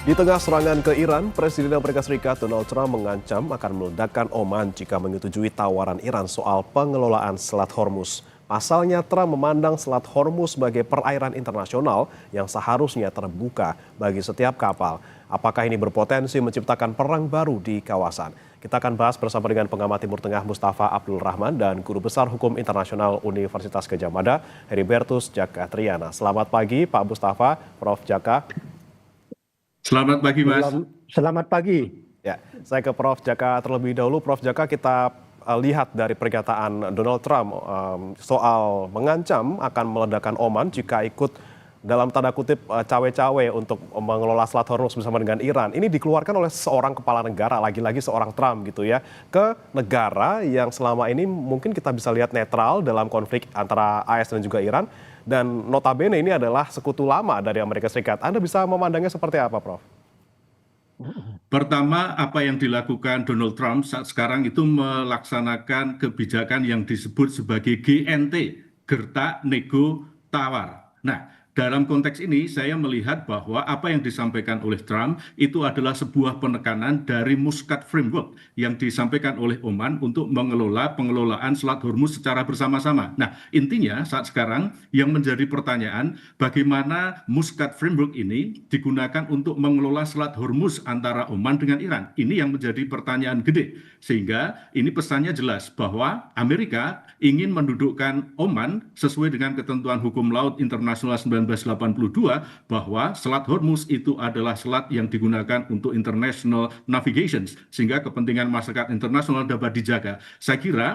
Di tengah serangan ke Iran, Presiden Amerika Serikat Donald Trump mengancam akan meledakkan Oman jika menyetujui tawaran Iran soal pengelolaan Selat Hormuz. Pasalnya, Trump memandang Selat Hormuz sebagai perairan internasional yang seharusnya terbuka bagi setiap kapal. Apakah ini berpotensi menciptakan perang baru di kawasan? Kita akan bahas bersama dengan pengamat Timur Tengah Mustafa Abdul Rahman dan Guru Besar Hukum Internasional Universitas Gadjah Mada, Heribertus Jaka Triana. Selamat pagi Pak Mustafa, Prof. Jaka. Selamat pagi, Mas. Selamat pagi. Ya, saya ke Prof. Jaka terlebih dahulu. Prof. Jaka, kita lihat dari pernyataan Donald Trump soal mengancam akan meledakkan Oman jika ikut dalam tanda kutip cawe-cawe untuk mengelola Selat Hormuz bersama dengan Iran. Ini dikeluarkan oleh seorang kepala negara, lagi-lagi seorang Trump gitu ya, ke negara yang selama ini mungkin kita bisa lihat netral dalam konflik antara AS dan juga Iran. Dan notabene ini adalah sekutu lama dari Amerika Serikat. Anda bisa memandangnya seperti apa, Prof? Pertama, apa yang dilakukan Donald Trump saat sekarang itu melaksanakan kebijakan yang disebut sebagai GNT, Gertak Nego Tawar. Nah, dalam konteks ini saya melihat bahwa apa yang disampaikan oleh Trump itu adalah sebuah penekanan dari Muscat Framework yang disampaikan oleh Oman untuk mengelola pengelolaan Selat Hormuz secara bersama-sama. Nah, intinya saat sekarang yang menjadi pertanyaan bagaimana Muscat Framework ini digunakan untuk mengelola Selat Hormuz antara Oman dengan Iran. Ini yang menjadi pertanyaan gede. Sehingga ini pesannya jelas bahwa Amerika ingin mendudukkan Oman sesuai dengan ketentuan hukum laut internasional 1982 bahwa Selat Hormuz itu adalah selat yang digunakan untuk international navigation sehingga kepentingan masyarakat internasional dapat dijaga. Saya kira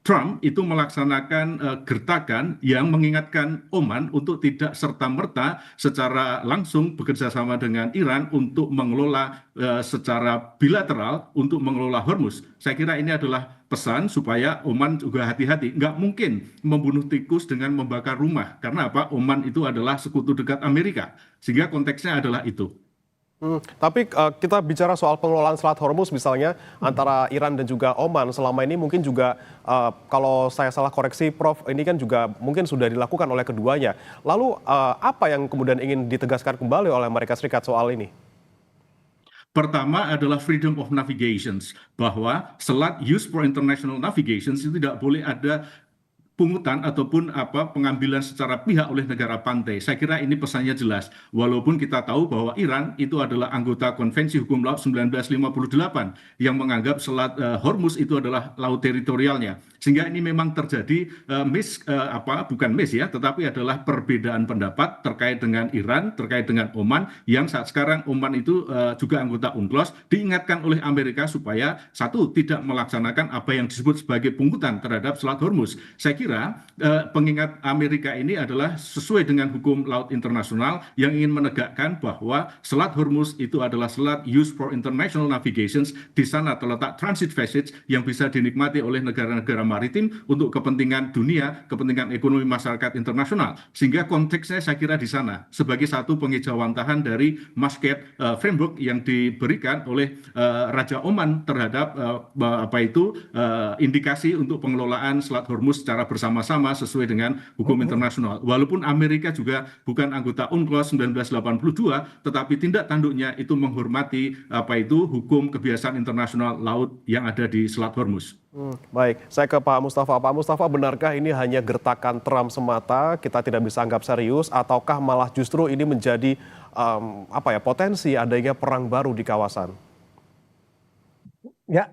Trump itu melaksanakan gertakan yang mengingatkan Oman untuk tidak serta-merta secara langsung bekerja sama dengan Iran untuk mengelola secara bilateral untuk mengelola Hormuz. Saya kira ini adalah pesan supaya Oman juga hati-hati. Nggak mungkin membunuh tikus dengan membakar rumah. Karena apa? Oman itu adalah sekutu dekat Amerika. Sehingga konteksnya adalah itu. Tapi kita bicara soal pengelolaan Selat Hormuz misalnya antara Iran dan juga Oman selama ini mungkin juga kalau saya salah koreksi Prof, ini kan juga mungkin sudah dilakukan oleh keduanya. Lalu apa yang kemudian ingin ditegaskan kembali oleh Amerika Serikat soal ini? Pertama adalah freedom of navigation, bahwa selat used for international navigation itu tidak boleh ada pungutan ataupun pengambilan secara pihak oleh negara pantai. Saya kira ini pesannya jelas. Walaupun kita tahu bahwa Iran itu adalah anggota Konvensi Hukum Laut 1958 yang menganggap Selat Hormuz itu adalah laut teritorialnya. Sehingga ini memang terjadi bukan tetapi adalah perbedaan pendapat terkait dengan Iran, terkait dengan Oman yang saat sekarang Oman itu juga anggota UNCLOS diingatkan oleh Amerika supaya satu tidak melaksanakan apa yang disebut sebagai pungutan terhadap Selat Hormuz. Saya kira pengingat Amerika ini adalah sesuai dengan hukum laut internasional yang ingin menegakkan bahwa Selat Hormuz itu adalah selat used for international navigation. Di sana terletak transit passage yang bisa dinikmati oleh negara-negara maritim untuk kepentingan dunia, kepentingan ekonomi masyarakat internasional. Sehingga konteksnya saya kira di sana sebagai satu pengejauhantahan dari Muscat Framework yang diberikan oleh Raja Oman terhadap indikasi untuk pengelolaan Selat Hormuz secara bersama-sama sesuai dengan hukum internasional. Walaupun Amerika juga bukan anggota UNCLOS 1982, tetapi tindak tanduknya itu menghormati hukum kebiasaan internasional laut yang ada di Selat Hormuz. Baik, saya ke Pak Mustafa. Pak Mustafa, benarkah ini hanya gertakan Trump semata, kita tidak bisa anggap serius, ataukah malah justru ini menjadi potensi adanya perang baru di kawasan? Ya,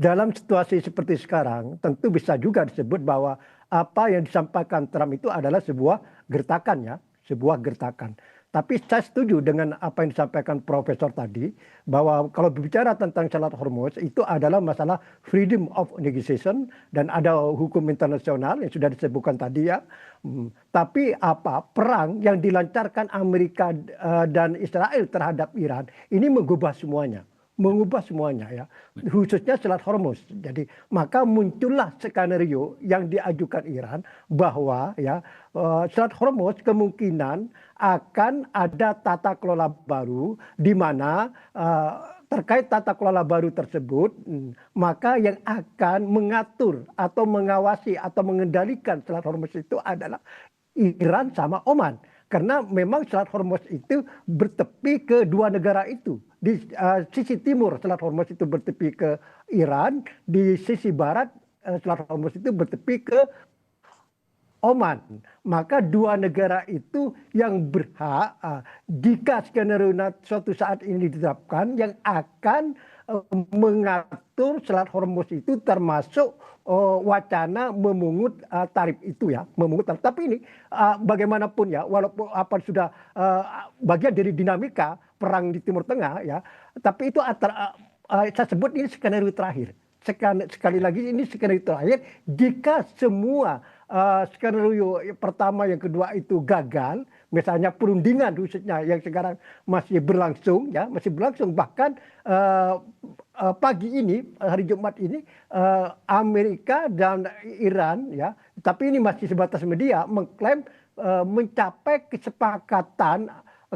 dalam situasi seperti sekarang tentu bisa juga disebut bahwa apa yang disampaikan Trump itu adalah sebuah gertakan ya, sebuah gertakan. Tapi saya setuju dengan apa yang disampaikan Profesor tadi, bahwa kalau berbicara tentang Selat Hormuz itu adalah masalah freedom of negotiation dan ada hukum internasional yang sudah disebutkan tadi ya. Tapi perang yang dilancarkan Amerika dan Israel terhadap Iran ini mengubah semuanya ya, khususnya Selat Hormuz. Jadi maka muncullah skenario yang diajukan Iran bahwa ya Selat Hormuz kemungkinan akan ada tata kelola baru di mana terkait tata kelola baru tersebut, maka yang akan mengatur atau mengawasi atau mengendalikan Selat Hormuz itu adalah Iran sama Oman. karena memang Selat Hormuz itu bertepi ke dua negara itu. Di sisi timur Selat Hormuz itu bertepi ke Iran, di sisi barat Selat Hormuz itu bertepi ke Oman. Maka dua negara itu yang berhak jika skenario suatu saat ini diterapkan yang akan mengatur Selat Hormuz itu termasuk wacana memungut tarif itu ya, memungut tarif. Tapi ini bagaimanapun ya, walaupun apa sudah bagian dari dinamika perang di Timur Tengah ya, tapi itu saya sebut ini skenario terakhir. Sekali lagi ini skenario terakhir jika semua skenario pertama yang kedua itu gagal, misalnya perundingan khususnya yang sekarang masih berlangsung ya, masih berlangsung bahkan pagi ini hari Jumat ini Amerika dan Iran ya, tapi ini masih sebatas media mengklaim mencapai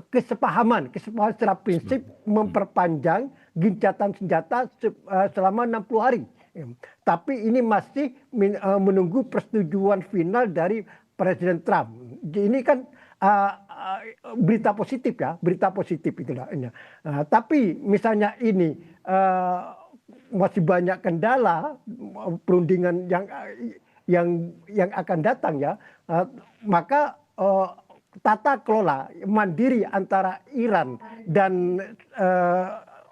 kesepahaman secara prinsip memperpanjang gencatan senjata selama 60 hari. Tapi ini masih menunggu persetujuan final dari Presiden Trump. Ini kan berita positif ya, berita positif itulah. Tapi misalnya ini masih banyak kendala perundingan yang akan datang ya, maka tata kelola mandiri antara Iran dan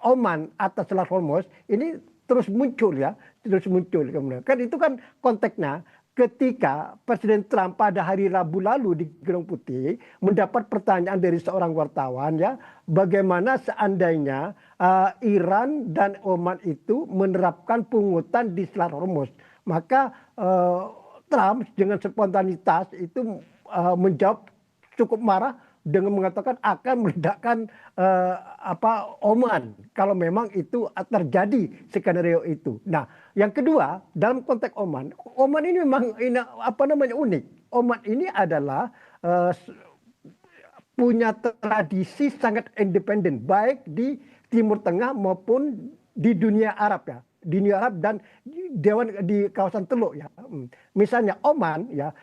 Oman atas Selat Hormuz ini terus muncul ya, terus muncul kemudian. Kan itu kan konteksnya ketika Presiden Trump pada hari Rabu lalu di Gedung Putih mendapat pertanyaan dari seorang wartawan ya, bagaimana seandainya Iran dan Oman itu menerapkan pungutan di Selat Hormuz. Maka Trump dengan spontanitas itu menjawab cukup marah dengan mengatakan akan meledakkan Oman kalau memang itu terjadi skenario itu. Nah, yang kedua dalam konteks Oman ini memang unik. Oman ini adalah punya tradisi sangat independen baik di Timur Tengah maupun di dunia Arab ya. Di dunia Arab dan di kawasan Teluk ya. Misalnya Oman ya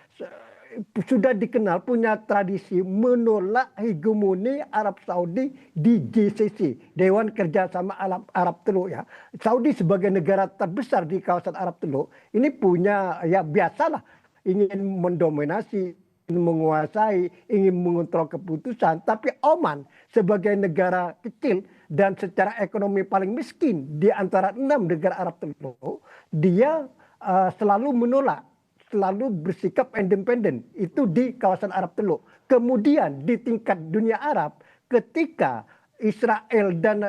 sudah dikenal punya tradisi menolak hegemoni Arab Saudi di GCC, Dewan Kerjasama Arab Teluk ya. Saudi sebagai negara terbesar di kawasan Arab Teluk ini punya ya biasalah ingin mendominasi, ingin menguasai, ingin mengontrol keputusan. Tapi Oman sebagai negara kecil dan secara ekonomi paling miskin di antara 6 negara Arab Teluk, dia selalu menolak, selalu bersikap independen itu di kawasan Arab Teluk. Kemudian di tingkat dunia Arab ketika Israel dan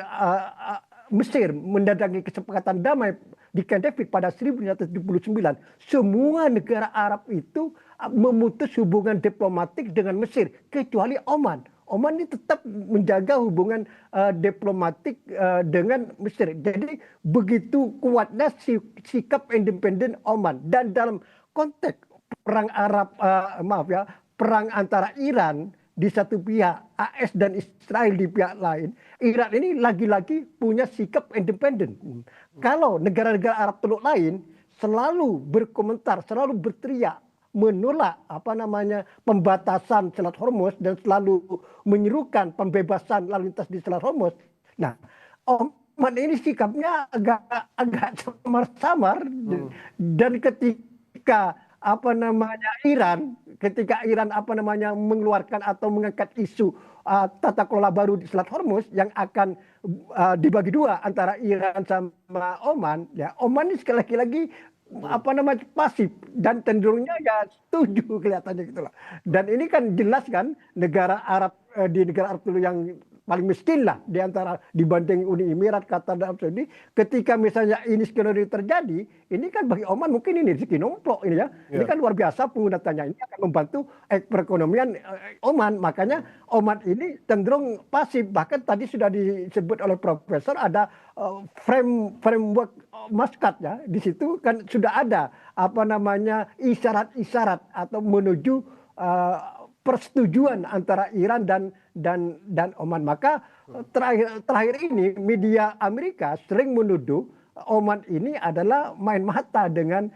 Mesir mendatangi kesepakatan damai di Camp David pada 1979, semua negara Arab itu memutus hubungan diplomatik dengan Mesir kecuali Oman. Oman ini tetap menjaga hubungan diplomatik dengan Mesir. Jadi begitu kuatnya sikap independen Oman. Dan dalam konteks perang perang antara Iran di satu pihak, AS dan Israel di pihak lain, Iran ini lagi-lagi punya sikap independen. Kalau negara-negara Arab Teluk lain selalu berkomentar, selalu berteriak menolak pembatasan Selat Hormuz dan selalu menyerukan pembebasan lalu lintas di Selat Hormuz. Nah, Oman ini sikapnya agak samar-samar dan ketika Iran mengeluarkan atau mengangkat isu tata kelola baru di Selat Hormuz yang akan dibagi dua antara Iran sama Oman, ya Oman ini sekali lagi pasif dan cenderungnya ya setuju kelihatannya gitulah. Dan ini kan jelas kan negara Arab di negara Arab Teluk yang paling miskin lah di antara dibanding Uni Emirat, Qatar dan Arab Saudi. Ketika misalnya ini skenario terjadi, ini kan bagi Oman mungkin ini rezeki nomplok ini ya. Ini kan luar biasa penggunaannya, ini akan membantu perekonomian Oman. Makanya Oman ini cenderung pasif. Bahkan tadi sudah disebut oleh Profesor ada framework Muscat ya. Di situ kan sudah ada isyarat-isyarat atau menuju persetujuan antara Iran dan Oman. Maka terakhir ini media Amerika sering menuduh Oman ini adalah main mata dengan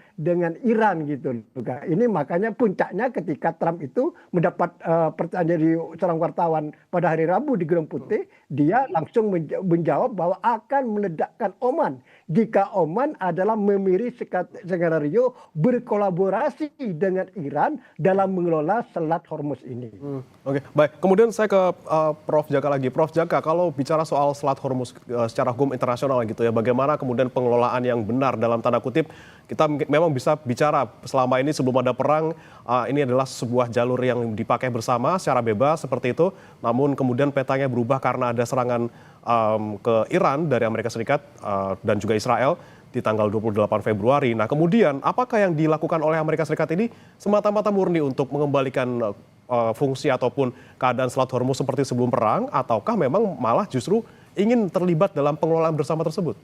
Iran gitu loh, Kak. Ini makanya puncaknya ketika Trump itu mendapat pertanyaan dari seorang wartawan pada hari Rabu di Gedung Putih, dia langsung menjawab bahwa akan meledakkan Oman jika Oman adalah memilih skenario berkolaborasi dengan Iran dalam mengelola Selat Hormuz ini. Oke, baik. Kemudian saya ke Prof. Jaka lagi. Prof. Jaka, kalau bicara soal Selat Hormuz secara hukum internasional gitu ya, bagaimana kemudian pengelolaan yang benar dalam tanda kutip, kita memang bisa bicara selama ini sebelum ada perang, ini adalah sebuah jalur yang dipakai bersama secara bebas seperti itu, namun kemudian petanya berubah karena ada serangan ke Iran dari Amerika Serikat dan juga Israel di tanggal 28 Februari. Nah, kemudian apakah yang dilakukan oleh Amerika Serikat ini semata-mata murni untuk mengembalikan fungsi ataupun keadaan Selat Hormuz seperti sebelum perang, ataukah memang malah justru ingin terlibat dalam pengelolaan bersama tersebut?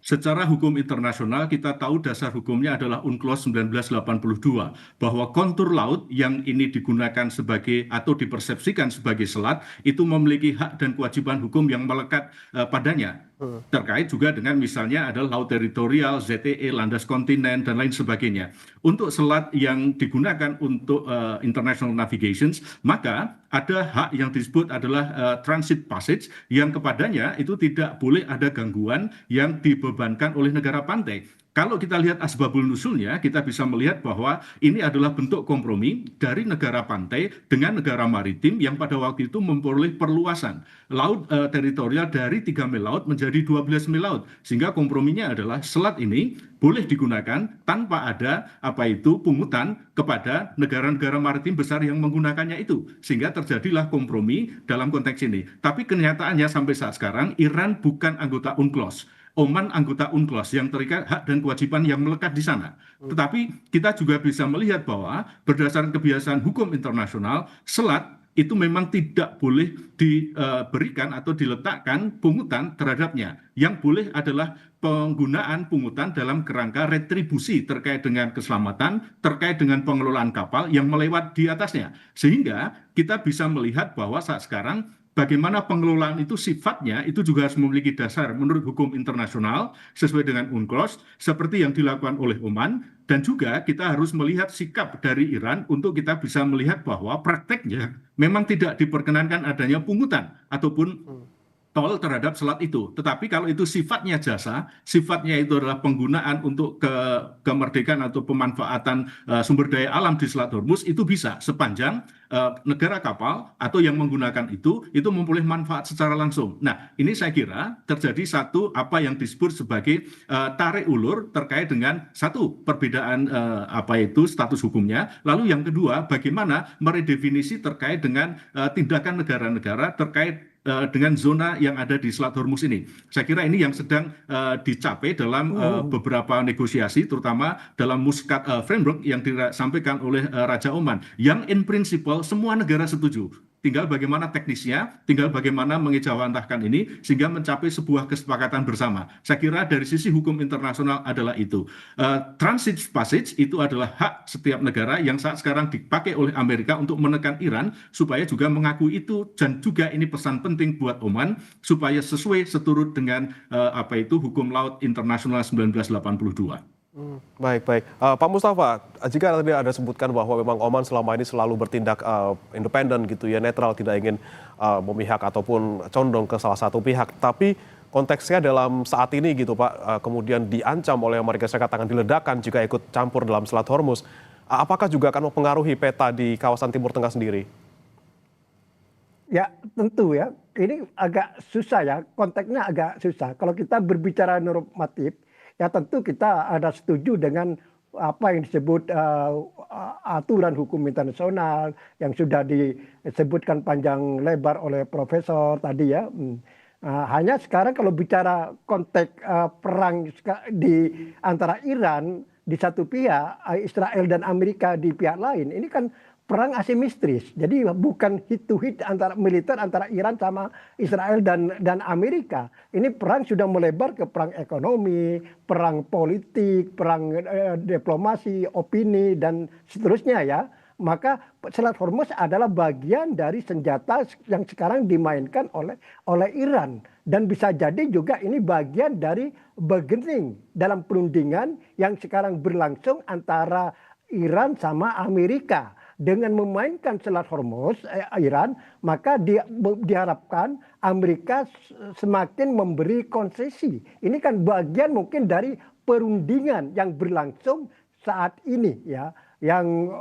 Secara hukum internasional kita tahu dasar hukumnya adalah UNCLOS 1982 bahwa kontur laut yang ini digunakan sebagai atau dipersepsikan sebagai selat itu memiliki hak dan kewajiban hukum yang melekat padanya. Terkait juga dengan misalnya adalah laut teritorial, ZTE, landas kontinen, dan lain sebagainya. Untuk selat yang digunakan untuk international navigations, maka ada hak yang disebut adalah transit passage yang kepadanya itu tidak boleh ada gangguan yang dibebankan oleh negara pantai. Kalau kita lihat asbabul nusulnya, kita bisa melihat bahwa ini adalah bentuk kompromi dari negara pantai dengan negara maritim yang pada waktu itu memperoleh perluasan laut teritorial dari 3 mil laut menjadi 12 mil laut. Sehingga komprominya adalah selat ini boleh digunakan tanpa ada pungutan kepada negara-negara maritim besar yang menggunakannya itu. Sehingga terjadilah kompromi dalam konteks ini. Tapi kenyataannya sampai saat sekarang Iran bukan anggota UNCLOS. Oman anggota UNCLOS yang terikat hak dan kewajiban yang melekat di sana. Tetapi kita juga bisa melihat bahwa berdasarkan kebiasaan hukum internasional, selat itu memang tidak boleh diberikan atau diletakkan pungutan terhadapnya. Yang boleh adalah penggunaan pungutan dalam kerangka retribusi terkait dengan keselamatan, terkait dengan pengelolaan kapal yang melewat di atasnya. Sehingga kita bisa melihat bahwa saat sekarang bagaimana pengelolaan itu sifatnya itu juga harus memiliki dasar menurut hukum internasional sesuai dengan UNCLOS seperti yang dilakukan oleh Oman, dan juga kita harus melihat sikap dari Iran untuk kita bisa melihat bahwa prakteknya memang tidak diperkenankan adanya pungutan ataupun tol terhadap selat itu. Tetapi kalau itu sifatnya jasa, sifatnya itu adalah penggunaan untuk kemerdekaan atau pemanfaatan sumber daya alam di Selat Hormuz, itu bisa sepanjang negara kapal atau yang menggunakan itu memperoleh manfaat secara langsung. Nah, ini saya kira terjadi satu apa yang disebut sebagai tarik ulur terkait dengan satu perbedaan status hukumnya. Lalu yang kedua, bagaimana meredefinisi terkait dengan tindakan negara-negara terkait dengan zona yang ada di Selat Hormuz ini. Saya kira ini yang sedang dicapai dalam beberapa negosiasi, terutama dalam Muscat Framework yang disampaikan oleh Raja Oman, yang in principle semua negara setuju. Tinggal bagaimana teknisnya, tinggal bagaimana mengejawantahkan ini sehingga mencapai sebuah kesepakatan bersama. Saya kira dari sisi hukum internasional adalah itu. Transit passage itu adalah hak setiap negara yang saat sekarang dipakai oleh Amerika untuk menekan Iran supaya juga mengakui itu, dan juga ini pesan penting buat Oman supaya sesuai seturut dengan hukum laut internasional 1982. Baik. Pak Mustafa, jika tadi ada sebutkan bahwa memang Oman selama ini selalu bertindak independen gitu ya, netral, tidak ingin memihak ataupun condong ke salah satu pihak, tapi konteksnya dalam saat ini gitu Pak, kemudian diancam oleh Amerika Serikat akan diledakkan jika ikut campur dalam Selat Hormuz, apakah juga akan mempengaruhi peta di kawasan Timur Tengah sendiri? Ya tentu ya, ini agak susah ya, konteksnya agak susah. Kalau kita berbicara normatif, ya tentu kita ada setuju dengan apa yang disebut aturan hukum internasional yang sudah disebutkan panjang lebar oleh profesor tadi ya. Hanya sekarang kalau bicara konteks perang di antara Iran di satu pihak, Israel dan Amerika di pihak lain, ini kan perang asimetris. Jadi bukan hit to hit antara militer antara Iran sama Israel dan Amerika. Ini perang sudah melebar ke perang ekonomi, perang politik, perang diplomasi, opini dan seterusnya ya. maka Selat Hormuz adalah bagian dari senjata yang sekarang dimainkan oleh Iran. Dan bisa jadi juga ini bagian dari bargaining dalam perundingan yang sekarang berlangsung antara Iran sama Amerika. Dengan memainkan Selat Hormuz, Iran, maka diharapkan Amerika semakin memberi konsesi. Ini kan bagian mungkin dari perundingan yang berlangsung saat ini, ya, yang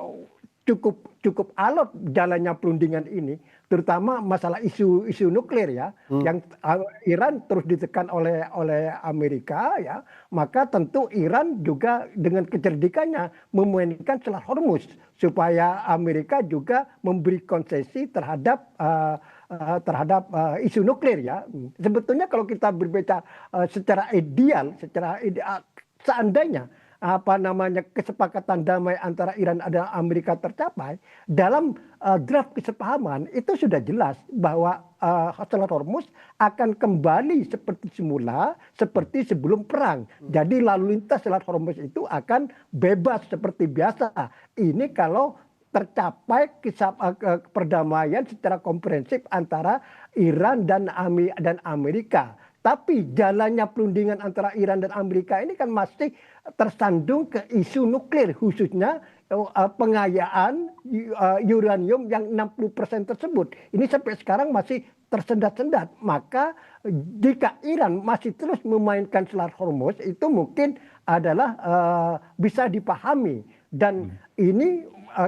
cukup alot jalannya perundingan ini, terutama masalah isu nuklir, ya, yang Iran terus ditekan oleh Amerika, ya, maka tentu Iran juga dengan kecerdikannya memainkan Selat Hormuz supaya Amerika juga memberi konsesi terhadap isu nuklir, ya. Sebetulnya kalau kita berbicara secara ideal, seandainya kesepakatan damai antara Iran dan Amerika tercapai, dalam draft kesepahaman itu sudah jelas bahwa Selat Hormuz akan kembali seperti semula, seperti sebelum perang. Jadi lalu lintas Selat Hormuz itu akan bebas seperti biasa. Ini kalau tercapai perdamaian secara komprehensif antara Iran dan Amerika. Tapi jalannya perundingan antara Iran dan Amerika ini kan masih tersandung ke isu nuklir, khususnya pengayaan uranium yang 60% tersebut. Ini sampai sekarang masih tersendat-sendat. Maka jika Iran masih terus memainkan Selat Hormuz, itu mungkin adalah bisa dipahami. Dan ini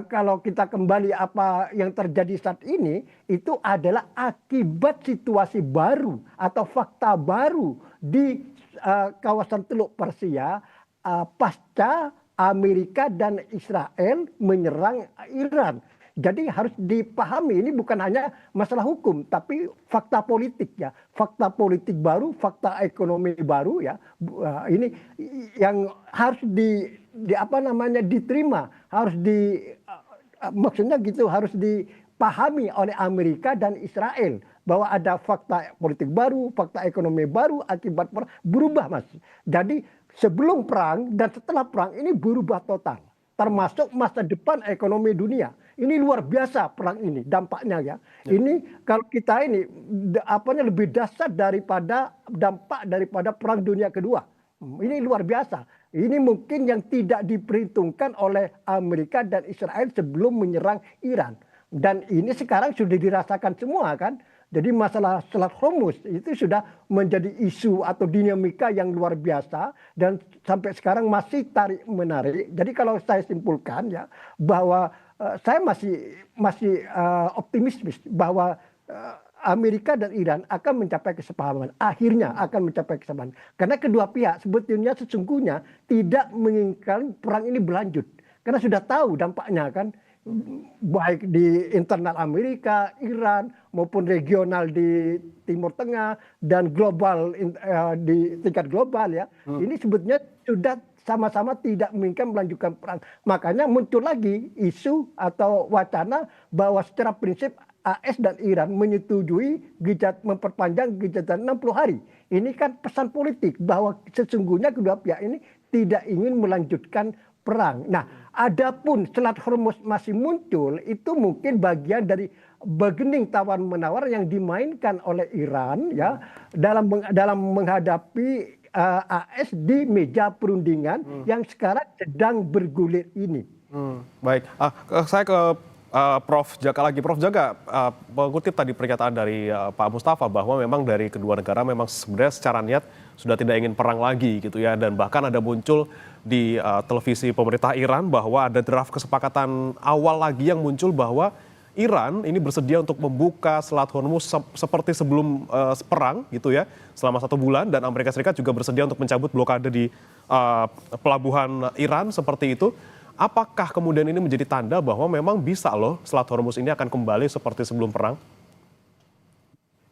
kalau kita kembali apa yang terjadi saat ini, itu adalah akibat situasi baru atau fakta baru di kawasan Teluk Persia pasca Amerika dan Israel menyerang Iran. Jadi harus dipahami, ini bukan hanya masalah hukum, tapi fakta politik, ya, fakta politik baru, fakta ekonomi baru, ya. Ini yang harus diterima, harus maksudnya gitu, harus dipahami oleh Amerika dan Israel bahwa ada fakta politik baru, fakta ekonomi baru akibat berubah, Mas. Jadi sebelum perang dan setelah perang ini berubah total, termasuk masa depan ekonomi dunia. Ini luar biasa perang ini dampaknya, ya. Ini kalau kita ini lebih dahsyat daripada dampak daripada perang dunia kedua. Ini luar biasa. Ini mungkin yang tidak diperhitungkan oleh Amerika dan Israel sebelum menyerang Iran. Dan ini sekarang sudah dirasakan semua, kan. Jadi masalah Selat Hormuz itu sudah menjadi isu atau dinamika yang luar biasa dan sampai sekarang masih tarik menarik. Jadi kalau saya simpulkan, ya, bahwa saya masih optimistis bahwa Amerika dan Iran akan mencapai kesepahaman. Akhirnya akan mencapai kesepahaman. Karena kedua pihak sebetulnya sesungguhnya tidak menginginkan perang ini berlanjut. Karena sudah tahu dampaknya, kan. Baik di internal Amerika, Iran, maupun regional di Timur Tengah, dan global di tingkat global, ya. Ini sebetulnya sudah sama-sama tidak menginginkan melanjutkan perang. Makanya muncul lagi isu atau wacana bahwa secara prinsip AS dan Iran menyetujui memperpanjang gejatan 60 hari. Ini kan pesan politik bahwa sesungguhnya kedua pihak ini tidak ingin melanjutkan perang. Nah, adapun Selat Hormuz masih muncul, itu mungkin bagian dari bargaining tawar-menawar yang dimainkan oleh Iran, ya, dalam menghadapi AS di meja perundingan yang sekarang sedang bergulir ini. Baik, saya ke Prof. Jaka lagi. Prof. Jaka, mengutip tadi pernyataan dari Pak Mustafa bahwa memang dari kedua negara memang sebenarnya secara niat sudah tidak ingin perang lagi, gitu, ya, dan bahkan ada muncul di televisi pemerintah Iran bahwa ada draft kesepakatan awal lagi yang muncul bahwa Iran ini bersedia untuk membuka Selat Hormuz seperti sebelum perang, gitu, ya, selama 1 bulan, dan Amerika Serikat juga bersedia untuk mencabut blokade di pelabuhan Iran seperti itu. Apakah kemudian ini menjadi tanda bahwa memang bisa loh Selat Hormuz ini akan kembali seperti sebelum perang?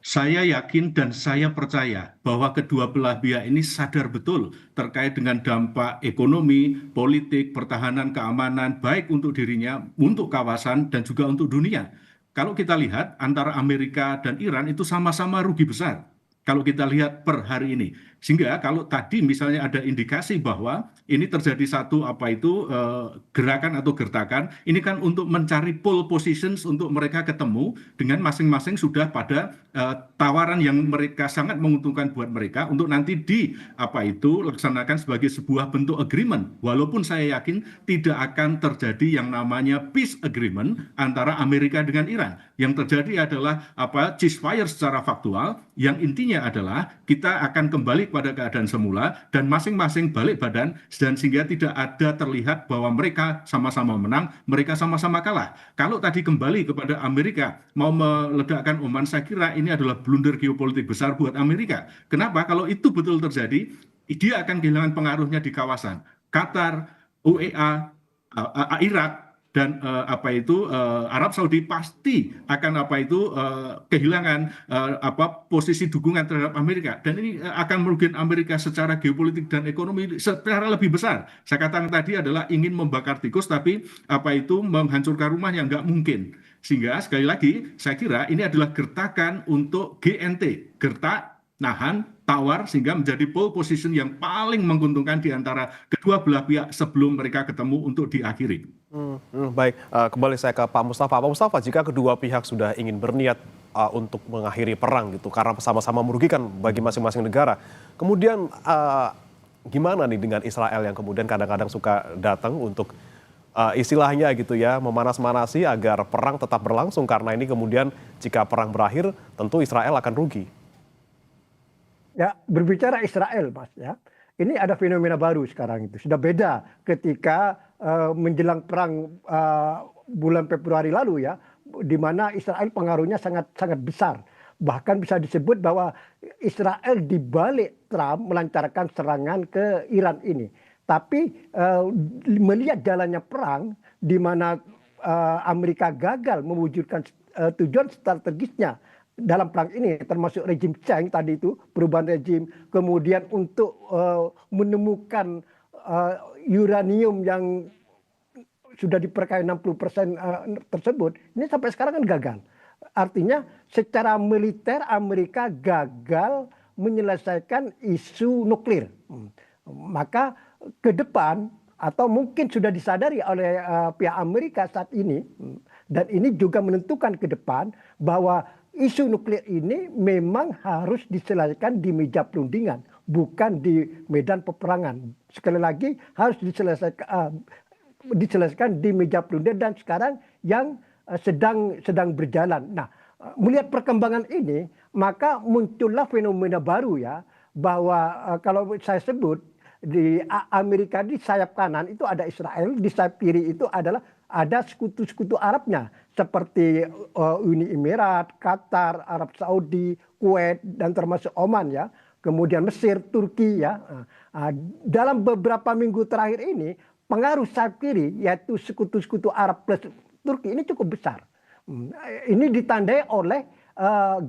Saya yakin dan saya percaya bahwa kedua belah pihak ini sadar betul terkait dengan dampak ekonomi, politik, pertahanan, keamanan, baik untuk dirinya, untuk kawasan, dan juga untuk dunia. Kalau kita lihat antara Amerika dan Iran itu sama-sama rugi besar. Kalau kita lihat per hari ini, Sehingga kalau tadi misalnya ada indikasi bahwa ini terjadi satu gerakan atau gertakan, ini kan untuk mencari pole positions untuk mereka ketemu dengan masing-masing sudah pada tawaran yang mereka sangat menguntungkan buat mereka untuk nanti laksanakan sebagai sebuah bentuk agreement. Walaupun saya yakin tidak akan terjadi yang namanya peace agreement antara Amerika dengan Iran. Yang terjadi adalah ceasefire secara faktual, yang intinya adalah kita akan kembali pada keadaan semula dan masing-masing balik badan, dan sehingga tidak ada terlihat bahwa mereka sama-sama menang, mereka sama-sama kalah. Kalau tadi kembali kepada Amerika mau meledakkan Oman, saya kira ini adalah blunder geopolitik besar buat Amerika. Kenapa? Kalau itu betul terjadi, dia akan kehilangan pengaruhnya di kawasan. Qatar, UEA, Irak, dan Arab Saudi pasti akan kehilangan posisi dukungan terhadap Amerika, dan ini akan merugikan Amerika secara geopolitik dan ekonomi secara lebih besar. Saya katakan tadi adalah ingin membakar tikus, tapi menghancurkan rumah yang nggak mungkin. Sehingga sekali lagi saya kira ini adalah gertakan untuk GNT, gertak, nahan, tawar, sehingga menjadi pole position yang paling menguntungkan di antara kedua belah pihak sebelum mereka ketemu untuk diakhiri. Baik, kembali saya ke Pak Mustafa. Pak Mustafa, jika kedua pihak sudah ingin berniat untuk mengakhiri perang gitu, karena sama-sama merugikan bagi masing-masing negara, kemudian gimana nih dengan Israel yang kemudian kadang-kadang suka datang untuk istilahnya gitu ya, memanas-manasi agar perang tetap berlangsung, karena ini kemudian jika perang berakhir tentu Israel akan rugi. Ya, berbicara Israel, Mas, ya. Ini ada fenomena baru sekarang itu. Sudah beda ketika menjelang perang bulan Februari lalu ya, di mana Israel pengaruhnya sangat sangat besar. Bahkan bisa disebut bahwa Israel dibalik Trump melancarkan serangan ke Iran ini. Tapi melihat jalannya perang, di mana Amerika gagal mewujudkan tujuan strategisnya dalam perang ini, termasuk rejim Cheng tadi itu, perubahan rejim, kemudian untuk menemukan uranium yang sudah diperkaya 60% tersebut, ini sampai sekarang kan gagal. Artinya secara militer Amerika gagal menyelesaikan isu nuklir. Maka ke depan, atau mungkin sudah disadari oleh pihak Amerika saat ini, dan ini juga menentukan ke depan bahwa isu nuklir ini memang harus diselesaikan di meja perundingan, bukan di medan peperangan. Sekali lagi harus diselesaikan di meja perundingan, dan sekarang yang sedang berjalan. Nah, melihat perkembangan ini, maka muncullah fenomena baru ya, bahwa kalau saya sebut di Amerika di sayap kanan itu ada Israel, di sayap kiri itu ada sekutu-sekutu Arabnya seperti Uni Emirat, Qatar, Arab Saudi, Kuwait, dan termasuk Oman ya. Kemudian Mesir, Turki ya. Dalam beberapa minggu terakhir ini pengaruh sayap kiri yaitu sekutu-sekutu Arab plus Turki ini cukup besar. Ini ditandai oleh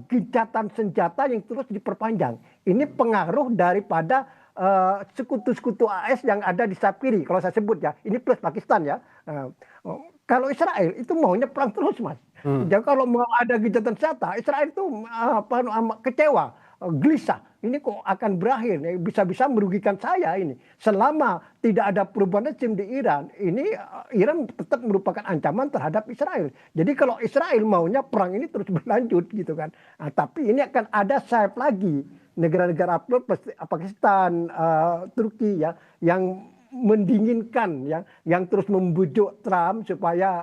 gencatan senjata yang terus diperpanjang. Ini pengaruh daripada sekutu-sekutu AS yang ada di sayap kiri, kalau saya sebut ya, ini plus Pakistan ya. Kalau Israel itu maunya perang terus, Mas. Jadi kalau mau ada gencatan senjata, Israel itu kecewa, gelisah. Ini kok akan berakhir, bisa-bisa merugikan saya ini. Selama tidak ada perubahan rezim di Iran, ini Iran tetap merupakan ancaman terhadap Israel. Jadi kalau Israel maunya perang ini terus berlanjut gitu kan. Tapi ini akan ada sayap lagi, negara-negara Pakistan, Turki ya, yang mendinginkan ya, yang terus membujuk Trump supaya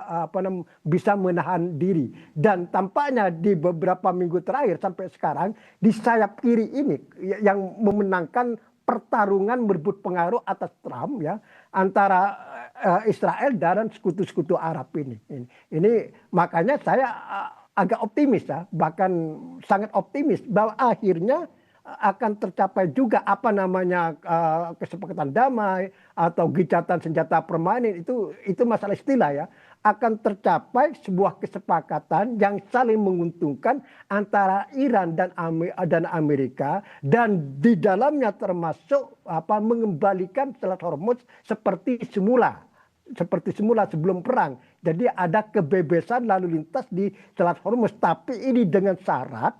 bisa menahan diri. Dan tampaknya di beberapa minggu terakhir sampai sekarang di sayap kiri ini yang memenangkan pertarungan berebut pengaruh atas Trump ya, antara Israel dan sekutu-sekutu Arab ini. Ini makanya saya agak optimis ya, bahkan sangat optimis bahwa akhirnya akan tercapai juga kesepakatan damai atau gencatan senjata permanen, itu masalah istilah ya, akan tercapai sebuah kesepakatan yang saling menguntungkan antara Iran dan Amerika, dan di dalamnya termasuk mengembalikan Selat Hormuz seperti semula seperti semula sebelum perang. Jadi ada kebebasan lalu lintas di Selat Hormuz, tapi ini dengan syarat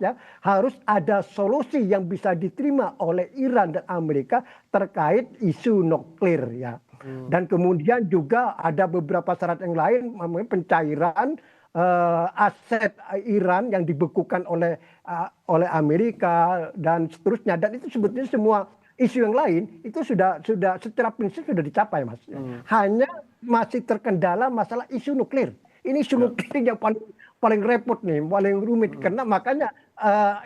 ya harus ada solusi yang bisa diterima oleh Iran dan Amerika terkait isu nuklir ya. Dan kemudian juga ada beberapa syarat yang lain, pencairan aset Iran yang dibekukan oleh Amerika dan seterusnya, dan itu sebetulnya semua isu yang lain itu sudah secara prinsip sudah dicapai, Mas. Hanya masih terkendala masalah isu nuklir. Ini isu nuklir yang paling repot nih, paling rumit, karena makanya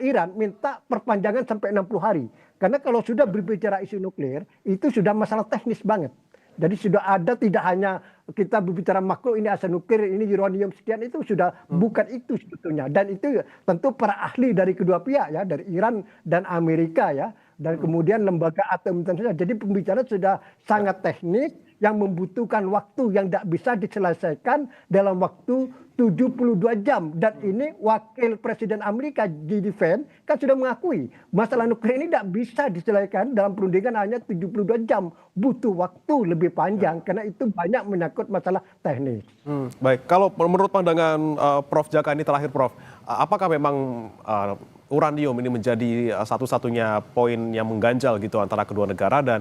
Iran minta perpanjangan sampai 60 hari. Karena kalau sudah berbicara isu nuklir itu sudah masalah teknis banget. Jadi sudah ada, tidak hanya kita berbicara makro, ini asal nuklir, ini uranium sekian, itu sudah bukan itu sebetulnya. Dan itu tentu para ahli dari kedua pihak ya, dari Iran dan Amerika ya, dan kemudian lembaga atom internasional. Jadi pembicaraan sudah sangat teknis yang membutuhkan waktu yang tidak bisa diselesaikan dalam waktu 72 jam. Dan ini wakil presiden Amerika, J.D. Vance, kan sudah mengakui masalah nuklir ini tidak bisa diselesaikan dalam perundingan hanya 72 jam. Butuh waktu lebih panjang karena itu banyak menyangkut masalah teknis. Baik, kalau menurut pandangan Prof. Jaka ini terakhir, Prof, apakah memang uranium ini menjadi satu-satunya poin yang mengganjal gitu antara kedua negara, dan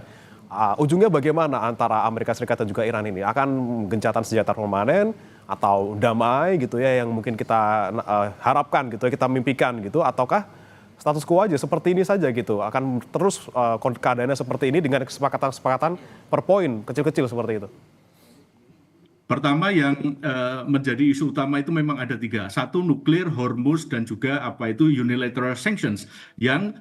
ujungnya bagaimana antara Amerika Serikat dan juga Iran ini? Akan gencatan senjata permanen atau damai gitu ya yang mungkin kita harapkan gitu ya, kita mimpikan gitu, ataukah status quo aja seperti ini saja gitu, akan terus keadaannya seperti ini dengan kesepakatan per poin kecil-kecil seperti itu? Pertama yang menjadi isu utama itu memang ada tiga. Satu, nuklir, Hormuz, dan juga apa itu unilateral sanctions. Yang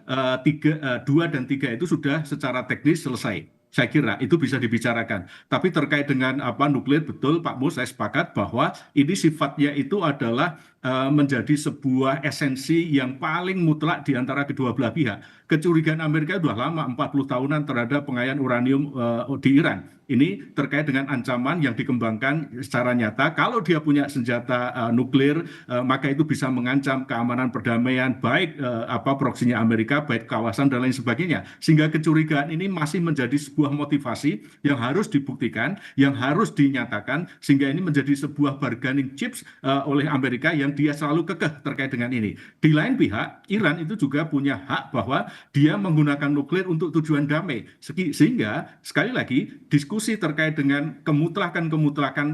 dua dan tiga itu sudah secara teknis selesai. Saya kira itu bisa dibicarakan. Tapi terkait dengan apa nuklir, betul Pak Mus, saya sepakat bahwa ini sifatnya itu adalah menjadi sebuah esensi yang paling mutlak di antara kedua belah pihak. Kecurigaan Amerika sudah lama, 40 tahunan terhadap pengayaan uranium di Iran. Ini terkait dengan ancaman yang dikembangkan secara nyata. Kalau dia punya senjata nuklir, maka itu bisa mengancam keamanan perdamaian, baik proksinya Amerika, baik kawasan dan lain sebagainya. Sehingga kecurigaan ini masih menjadi sebuah motivasi yang harus dibuktikan, yang harus dinyatakan, sehingga ini menjadi sebuah bargaining chips oleh Amerika yang dia selalu kekeh terkait dengan ini. Di lain pihak, Iran itu juga punya hak bahwa dia menggunakan nuklir untuk tujuan damai. Sehingga sekali lagi diskusi terkait dengan kemutlakan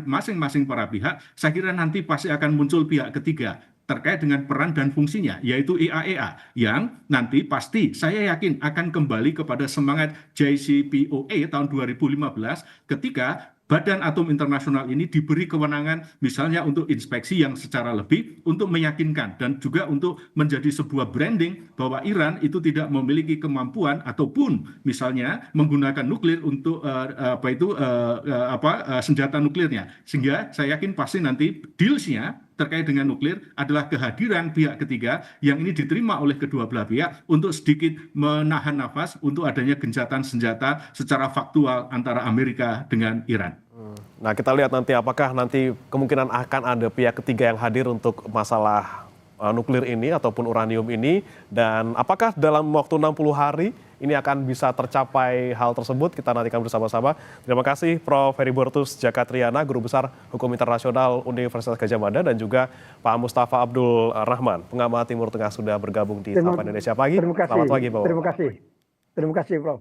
masing-masing para pihak, saya kira nanti pasti akan muncul pihak ketiga terkait dengan peran dan fungsinya, yaitu IAEA, yang nanti pasti saya yakin akan kembali kepada semangat JCPOA tahun 2015 ketika Badan Atom Internasional ini diberi kewenangan misalnya untuk inspeksi yang secara lebih, untuk meyakinkan dan juga untuk menjadi sebuah branding bahwa Iran itu tidak memiliki kemampuan ataupun misalnya menggunakan nuklir untuk senjata nuklirnya. Sehingga saya yakin pasti nanti dealsnya terkait dengan nuklir adalah kehadiran pihak ketiga yang ini diterima oleh kedua belah pihak untuk sedikit menahan nafas untuk adanya gencatan senjata secara faktual antara Amerika dengan Iran. Nah, kita lihat nanti apakah nanti kemungkinan akan ada pihak ketiga yang hadir untuk masalah nuklir ini ataupun uranium ini, dan apakah dalam waktu 60 hari ini akan bisa tercapai hal tersebut, kita nantikan bersama-sama. Terima kasih Prof. Heribortus Djaka Triana, Guru Besar Hukum Internasional Universitas Gadjah Mada, dan juga Pak Mustafa Abdul Rahman, pengamat Timur Tengah, sudah bergabung di Sapa Indonesia Pagi. Terima kasih. Selamat pagi, Pak. Terima kasih, Prof.